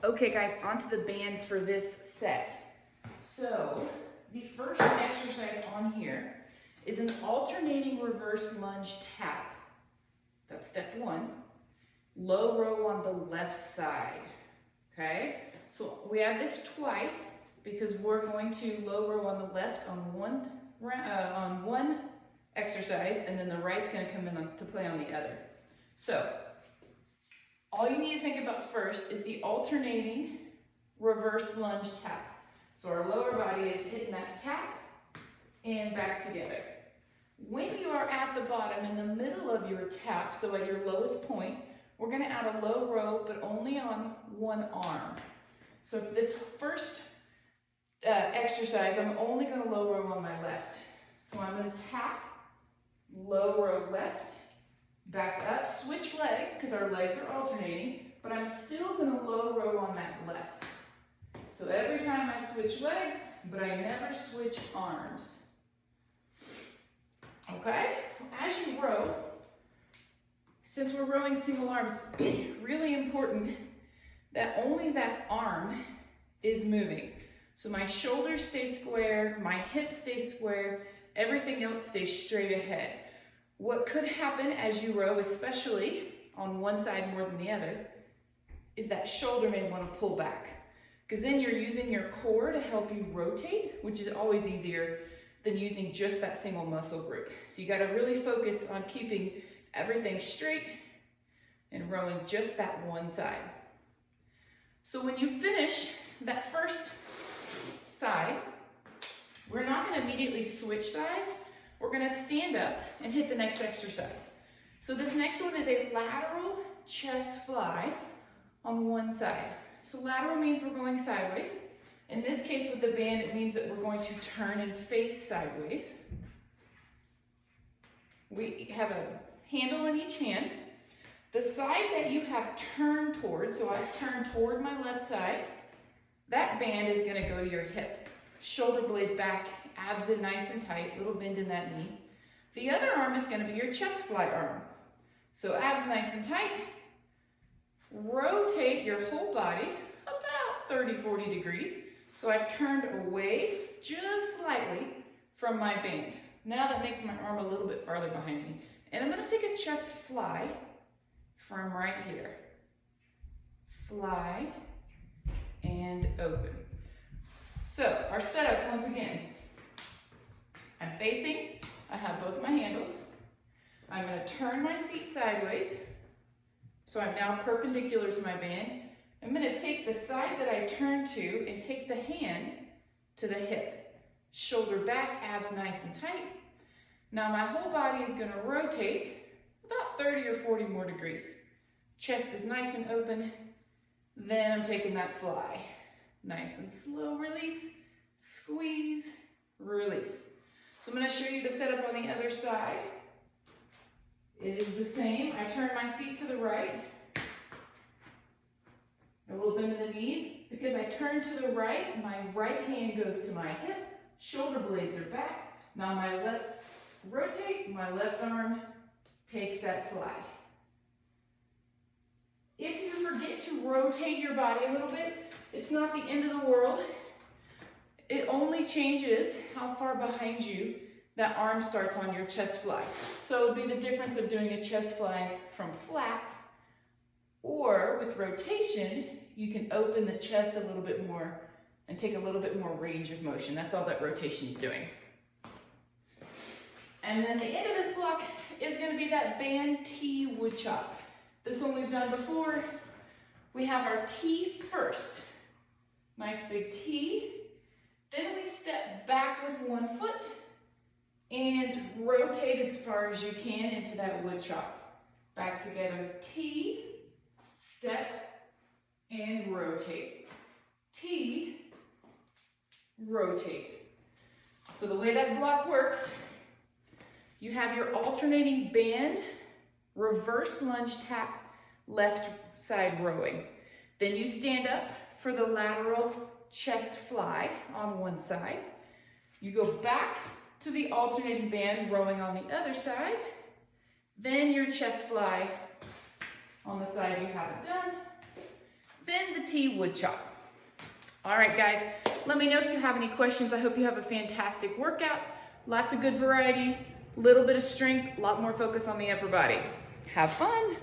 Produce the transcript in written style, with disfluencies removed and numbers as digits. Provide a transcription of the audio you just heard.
Okay guys, on to the bands for this set. So the first exercise on here is an alternating reverse lunge tap. That's step one. Low row on the left side, okay? So we have this twice because we're going to low row on the left on one exercise, and then the right's gonna come in to play on the other. So all you need to think about first is the alternating reverse lunge tap. So our lower body is hitting that tap and back together. When you are at the bottom in the middle of your tap, so at your lowest point, we're gonna add a low row, but only on one arm. So for this first exercise, I'm only gonna low row on my left. So I'm gonna tap, low row left, back up, switch legs, because our legs are alternating, but I'm still gonna low row on that left. So every time I switch legs, but I never switch arms. Okay, as you row, since we're rowing single arms, really important that only that arm is moving. So my shoulders stay square, my hips stay square, everything else stays straight ahead. What could happen as you row, especially on one side more than the other, is that shoulder may want to pull back. Because then you're using your core to help you rotate, which is always easier than using just that single muscle group. So you got to really focus on keeping everything straight and rowing just that one side. So when you finish that first side, we're not going to immediately switch sides. We're going to stand up and hit the next exercise. So this next one is a lateral chest fly on one side. So lateral means we're going sideways. In this case with the band, it means that we're going to turn and face sideways. We have a handle in each hand. The side that you have turned toward, so I've turned toward my left side, that band is going to go to your hip. Shoulder blade back, abs in nice and tight, little bend in that knee. The other arm is going to be your chest fly arm. So abs nice and tight. Rotate your whole body about 30-40 degrees. So I've turned away just slightly from my band. Now that makes my arm a little bit farther behind me. And I'm going to take a chest fly from right here. Fly and open. So our setup, once again, I'm facing, I have both my handles. I'm going to turn my feet sideways. So I'm now perpendicular to my band. I'm going to take the side that I turn to and take the hand to the hip. Shoulder back, abs nice and tight. Now my whole body is going to rotate about 30 or 40 more degrees. Chest is nice and open. Then I'm taking that fly. Nice and slow release, squeeze, release. So I'm going to show you the setup on the other side. It is the same. I turn my feet to the right. A little bend in the knees. Because I turn to the right, my right hand goes to my hip. Shoulder blades are back. Now my left rotate, my left arm takes that fly. If you forget to rotate your body a little bit, it's not the end of the world. It only changes how far behind you that arm starts on your chest fly. So it would be the difference of doing a chest fly from flat, or with rotation, you can open the chest a little bit more and take a little bit more range of motion. That's all that rotation is doing. And then the end of this block is going to be that band T wood chop. This one we've done before. We have our T first. Nice big T. Then we step back with one foot and rotate as far as you can into that wood chop. Back together, T, step, and rotate. T, rotate. So the way that block works, you have your alternating band, reverse lunge tap, left side rowing. Then you stand up for the lateral chest fly on one side. You go back to the alternating band rowing on the other side. Then your chest fly on the side you haven't done. then the T wood chop. All right, guys, let me know if you have any questions. I hope you have a fantastic workout. Lots of good variety, little bit of strength, a lot more focus on the upper body. Have fun.